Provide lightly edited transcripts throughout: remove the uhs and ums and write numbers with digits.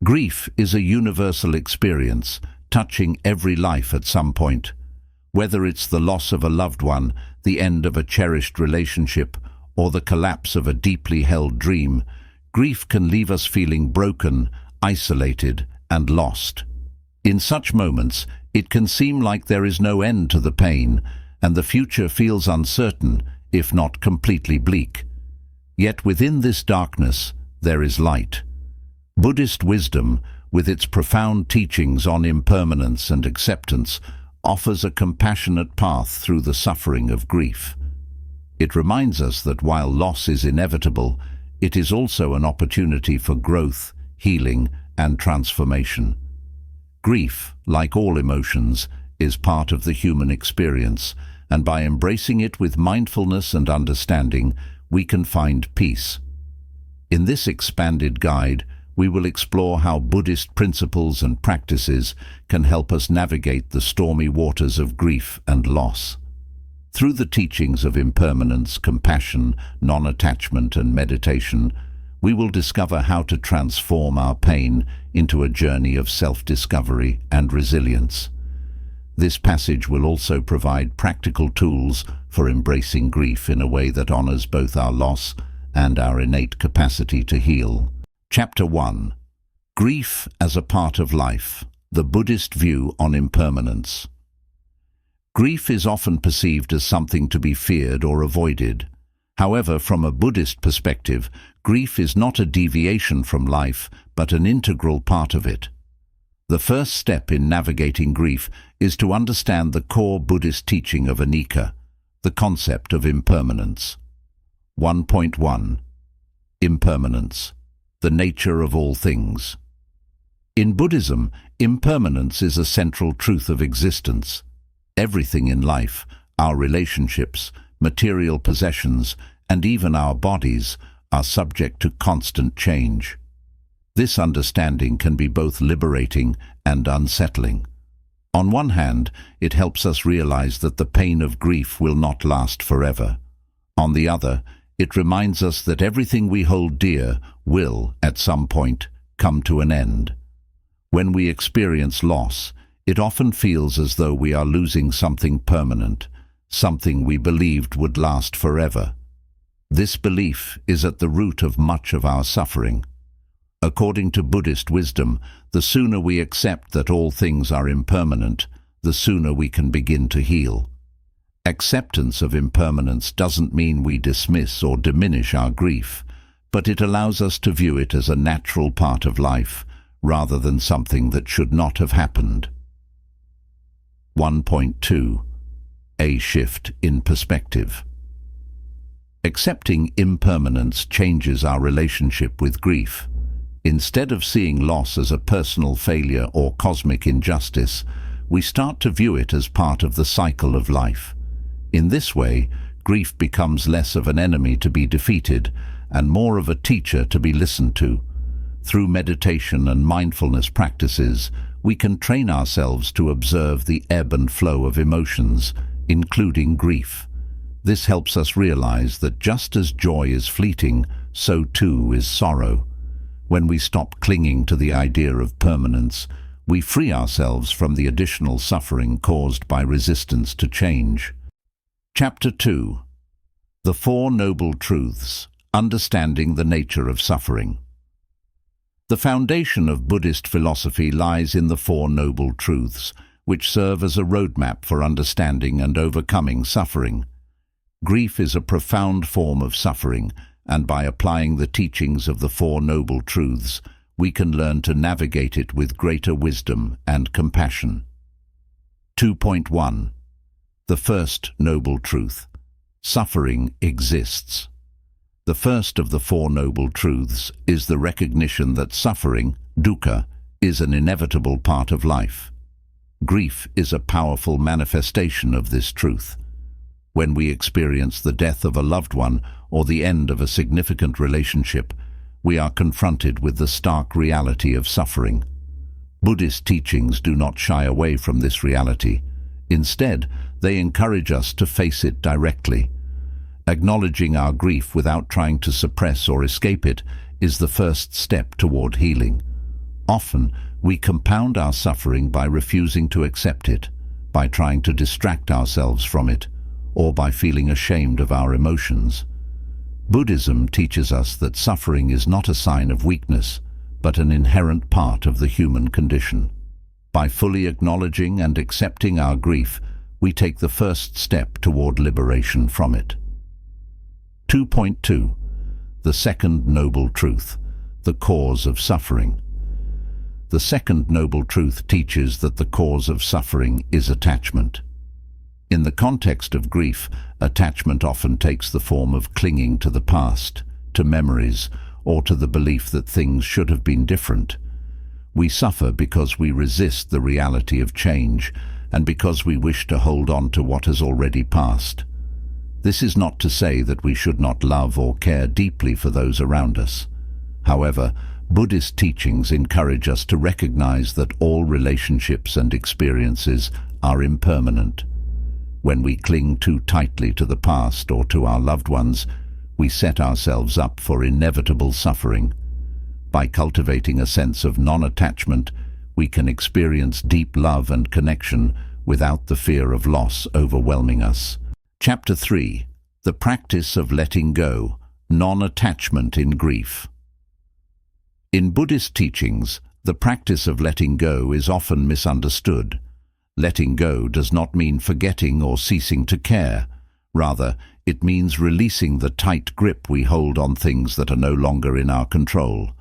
Grief is a universal experience, touching every life at some point. Whether it's the loss of a loved one, the end of a cherished relationship, or the collapse of a deeply held dream, grief can leave us feeling broken, isolated, and lost. In such moments, it can seem like there is no end to the pain, and the future feels uncertain, if not completely bleak. Yet within this darkness, there is light. Buddhist wisdom, with its profound teachings on impermanence and acceptance, offers a compassionate path through the suffering of grief. It reminds us that while loss is inevitable, it is also an opportunity for growth, healing, and transformation. Grief, like all emotions, is part of the human experience, and by embracing it with mindfulness and understanding, we can find peace. In this expanded guide, we will explore how Buddhist principles and practices can help us navigate the stormy waters of grief and loss. Through the teachings of impermanence, compassion, non-attachment, and meditation, we will discover how to transform our pain into a journey of self-discovery and resilience. This passage will also provide practical tools for embracing grief in a way that honors both our loss and our innate capacity to heal. Chapter 1. Grief as a Part of Life, the Buddhist View on Impermanence. Grief is often perceived as something to be feared or avoided. However, from a Buddhist perspective, grief is not a deviation from life, but an integral part of it. The first step in navigating grief is to understand the core Buddhist teaching of anicca, the concept of impermanence. 1.1. Impermanence, the nature of all things. In Buddhism, impermanence is a central truth of existence. Everything in life, our relationships, material possessions, and even our bodies, are subject to constant change. This understanding can be both liberating and unsettling. On one hand, it helps us realize that the pain of grief will not last forever. On the other, it reminds us that everything we hold dear will, at some point, come to an end. When we experience loss, it often feels as though we are losing something permanent, something we believed would last forever. This belief is at the root of much of our suffering. According to Buddhist wisdom, the sooner we accept that all things are impermanent, the sooner we can begin to heal. Acceptance of impermanence doesn't mean we dismiss or diminish our grief, but it allows us to view it as a natural part of life, rather than something that should not have happened. 1.2. A shift in perspective. Accepting impermanence changes our relationship with grief. Instead of seeing loss as a personal failure or cosmic injustice, we start to view it as part of the cycle of life. In this way, grief becomes less of an enemy to be defeated and more of a teacher to be listened to. Through meditation and mindfulness practices, we can train ourselves to observe the ebb and flow of emotions, including grief. This helps us realize that just as joy is fleeting, so too is sorrow. When we stop clinging to the idea of permanence, we free ourselves from the additional suffering caused by resistance to change. Chapter 2. The Four Noble Truths, Understanding the Nature of Suffering. The foundation of Buddhist philosophy lies in the Four Noble Truths, which serve as a roadmap for understanding and overcoming suffering. Grief is a profound form of suffering, and by applying the teachings of the Four Noble Truths, we can learn to navigate it with greater wisdom and compassion. 2.1. The First Noble Truth. Suffering exists. The first of the Four Noble Truths is the recognition that suffering, dukkha, is an inevitable part of life. Grief is a powerful manifestation of this truth. When we experience the death of a loved one or the end of a significant relationship, we are confronted with the stark reality of suffering. Buddhist teachings do not shy away from this reality. Instead, they encourage us to face it directly. Acknowledging our grief without trying to suppress or escape it is the first step toward healing. Often, we compound our suffering by refusing to accept it, by trying to distract ourselves from it, or by feeling ashamed of our emotions. Buddhism teaches us that suffering is not a sign of weakness, but an inherent part of the human condition. By fully acknowledging and accepting our grief, we take the first step toward liberation from it. 2.2. The second noble truth, the cause of suffering. The second noble truth teaches that the cause of suffering is attachment. In the context of grief, attachment often takes the form of clinging to the past, to memories, or to the belief that things should have been different. We suffer because we resist the reality of change, and because we wish to hold on to what has already passed. This is not to say that we should not love or care deeply for those around us. However, Buddhist teachings encourage us to recognize that all relationships and experiences are impermanent. When we cling too tightly to the past or to our loved ones, we set ourselves up for inevitable suffering. By cultivating a sense of non-attachment, we can experience deep love and connection without the fear of loss overwhelming us. Chapter 3. The practice of letting go, non-attachment in grief. In Buddhist teachings, the practice of letting go is often misunderstood. Letting go does not mean forgetting or ceasing to care. Rather, it means releasing the tight grip we hold on things that are no longer in our control.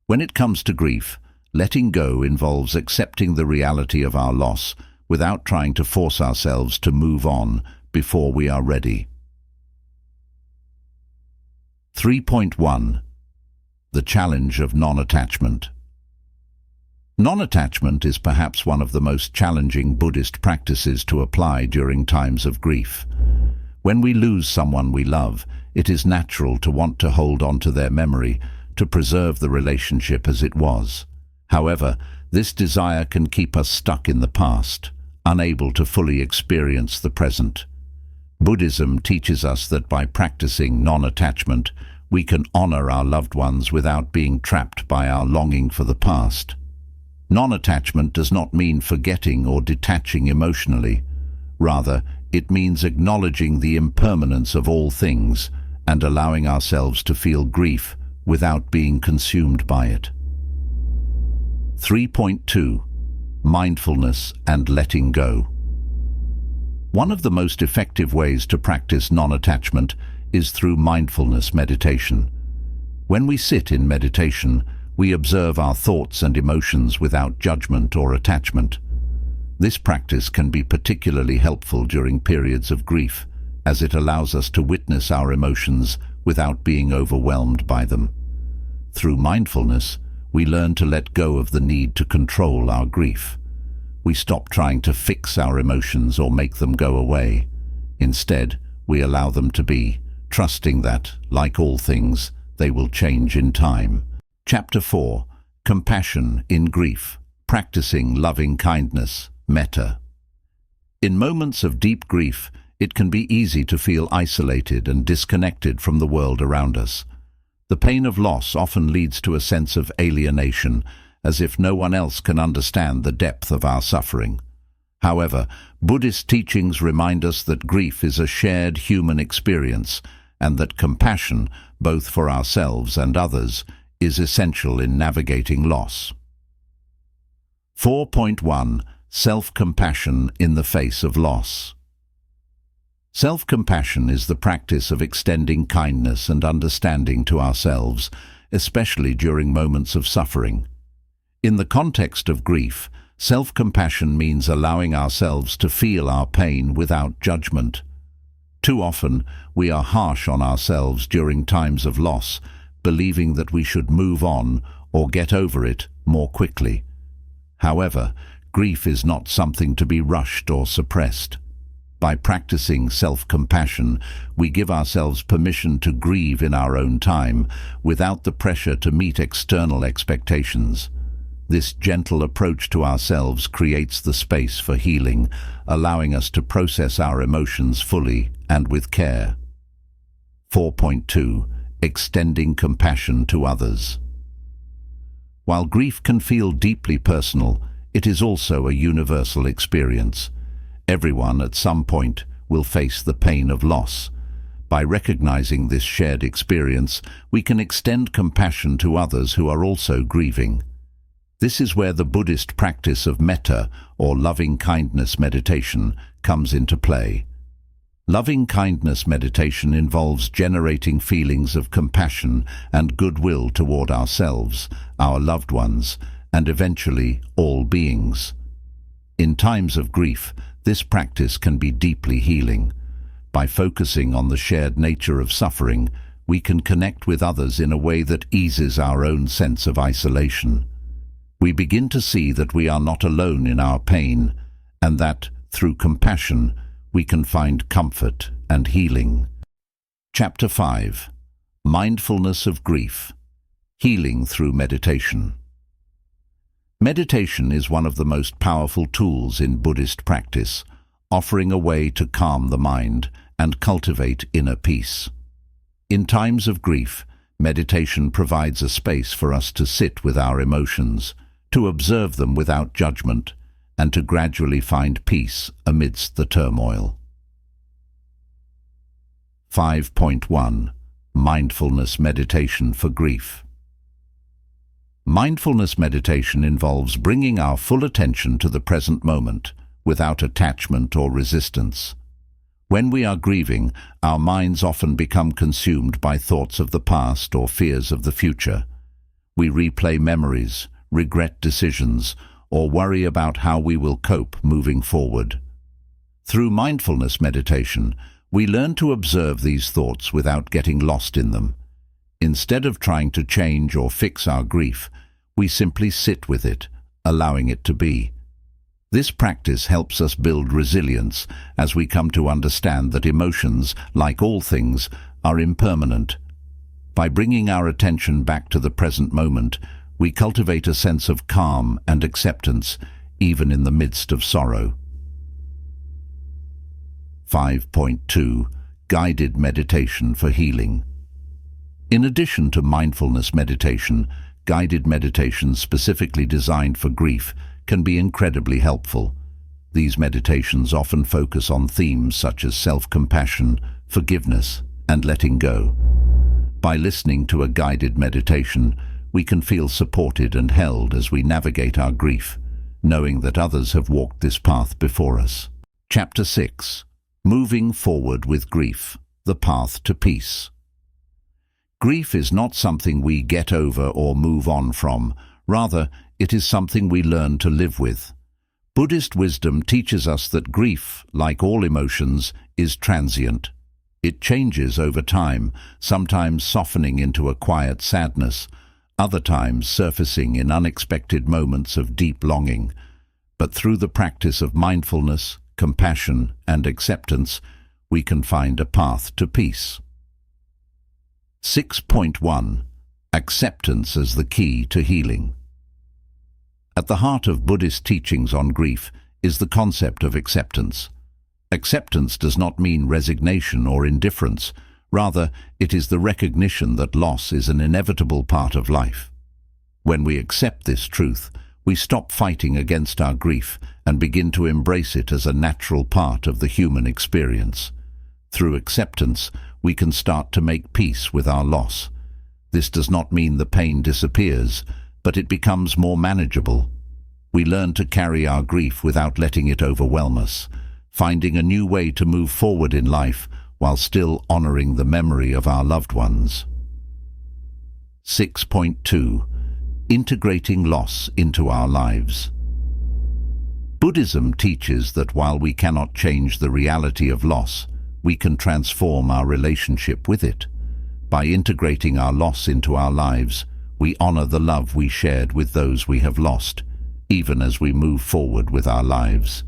When it comes to grief, letting go involves accepting the reality of our loss without trying to force ourselves to move on before we are ready. 3.1. The challenge of non-attachment. Non-attachment is perhaps one of the most challenging Buddhist practices to apply during times of grief. When we lose someone we love, it is natural to want to hold on to their memory, to preserve the relationship as it was. However, this desire can keep us stuck in the past, unable to fully experience the present. Buddhism teaches us that by practicing non-attachment, we can honor our loved ones without being trapped by our longing for the past. Non-attachment does not mean forgetting or detaching emotionally. Rather, it means acknowledging the impermanence of all things and allowing ourselves to feel grief without being consumed by it. 3.2. Mindfulness and letting go. One of the most effective ways to practice non-attachment is through mindfulness meditation. When we sit in meditation, we observe our thoughts and emotions without judgment or attachment. This practice can be particularly helpful during periods of grief, as it allows us to witness our emotions without being overwhelmed by them. Through mindfulness, we learn to let go of the need to control our grief. We stop trying to fix our emotions or make them go away. Instead, we allow them to be, trusting that, like all things, they will change in time. Chapter 4. Compassion in grief, practicing loving kindness, metta. In moments of deep grief, it can be easy to feel isolated and disconnected from the world around us. The pain of loss often leads to a sense of alienation, as if no one else can understand the depth of our suffering. However, Buddhist teachings remind us that grief is a shared human experience, and that compassion, both for ourselves and others, is essential in navigating loss. 4.1. Self-compassion in the face of loss. Self-compassion is the practice of extending kindness and understanding to ourselves, especially during moments of suffering. In the context of grief, self-compassion means allowing ourselves to feel our pain without judgment. Too often, we are harsh on ourselves during times of loss, believing that we should move on or get over it more quickly. However, grief is not something to be rushed or suppressed. By practicing self-compassion, we give ourselves permission to grieve in our own time, without the pressure to meet external expectations. This gentle approach to ourselves creates the space for healing, allowing us to process our emotions fully and with care. 4.2. Extending compassion to others. While grief can feel deeply personal, it is also a universal experience. Everyone at some point will face the pain of loss. By recognizing this shared experience, we can extend compassion to others who are also grieving. This is where the Buddhist practice of metta, or loving-kindness meditation, comes into play. Loving-kindness meditation involves generating feelings of compassion and goodwill toward ourselves, our loved ones, and eventually all beings. In times of grief, this practice can be deeply healing. By focusing on the shared nature of suffering, we can connect with others in a way that eases our own sense of isolation. We begin to see that we are not alone in our pain, and that, through compassion, we can find comfort and healing. Chapter 5. Mindfulness of Grief. Healing through meditation. Meditation is one of the most powerful tools in Buddhist practice, offering a way to calm the mind and cultivate inner peace. In times of grief, meditation provides a space for us to sit with our emotions, to observe them without judgment, and to gradually find peace amidst the turmoil. 5.1. Mindfulness meditation for grief. Mindfulness meditation involves bringing our full attention to the present moment, without attachment or resistance. When we are grieving, our minds often become consumed by thoughts of the past or fears of the future. We replay memories, regret decisions, or worry about how we will cope moving forward. Through mindfulness meditation, we learn to observe these thoughts without getting lost in them. Instead of trying to change or fix our grief, we simply sit with it, allowing it to be. This practice helps us build resilience as we come to understand that emotions, like all things, are impermanent. By bringing our attention back to the present moment, we cultivate a sense of calm and acceptance, even in the midst of sorrow. 5.2. Guided meditation for healing. In addition to mindfulness meditation, guided meditations specifically designed for grief can be incredibly helpful. These meditations often focus on themes such as self-compassion, forgiveness, and letting go. By listening to a guided meditation, we can feel supported and held as we navigate our grief, knowing that others have walked this path before us. Chapter 6. Moving forward with grief, the path to peace. Grief is not something we get over or move on from. Rather, it is something we learn to live with. Buddhist wisdom teaches us that grief, like all emotions, is transient. It changes over time, sometimes softening into a quiet sadness, other times surfacing in unexpected moments of deep longing. But through the practice of mindfulness, compassion, and acceptance, we can find a path to peace. 6.1. Acceptance as the key to healing. At the heart of Buddhist teachings on grief is the concept of acceptance. Acceptance does not mean resignation or indifference. Rather, it is the recognition that loss is an inevitable part of life. When we accept this truth, we stop fighting against our grief and begin to embrace it as a natural part of the human experience. Through acceptance, we can start to make peace with our loss. This does not mean the pain disappears, but it becomes more manageable. We learn to carry our grief without letting it overwhelm us, finding a new way to move forward in life while still honoring the memory of our loved ones. 6.2. Integrating loss into our lives. Buddhism teaches that while we cannot change the reality of loss, we can transform our relationship with it. By integrating our loss into our lives, we honor the love we shared with those we have lost, even as we move forward with our lives.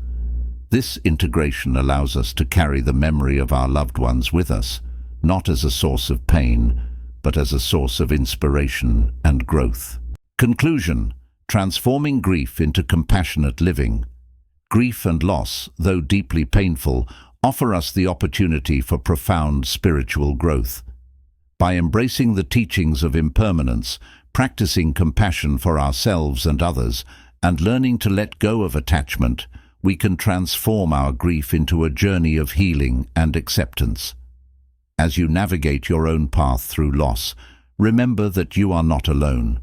This integration allows us to carry the memory of our loved ones with us, not as a source of pain, but as a source of inspiration and growth. Conclusion: transforming grief into compassionate living. Grief and loss, though deeply painful, offer us the opportunity for profound spiritual growth. By embracing the teachings of impermanence, practicing compassion for ourselves and others, and learning to let go of attachment, we can transform our grief into a journey of healing and acceptance. As you navigate your own path through loss, remember that you are not alone.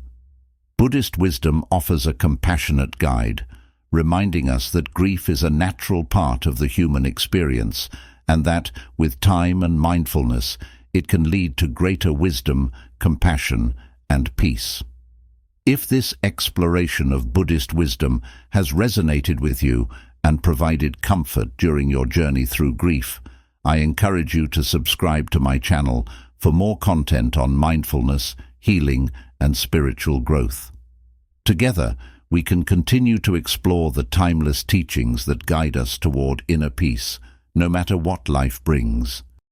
Buddhist wisdom offers a compassionate guide, reminding us that grief is a natural part of the human experience, and that, with time and mindfulness, it can lead to greater wisdom, compassion, and peace. If this exploration of Buddhist wisdom has resonated with you and provided comfort during your journey through grief, I encourage you to subscribe to my channel for more content on mindfulness, healing, and spiritual growth. Together, we can continue to explore the timeless teachings that guide us toward inner peace, no matter what life brings.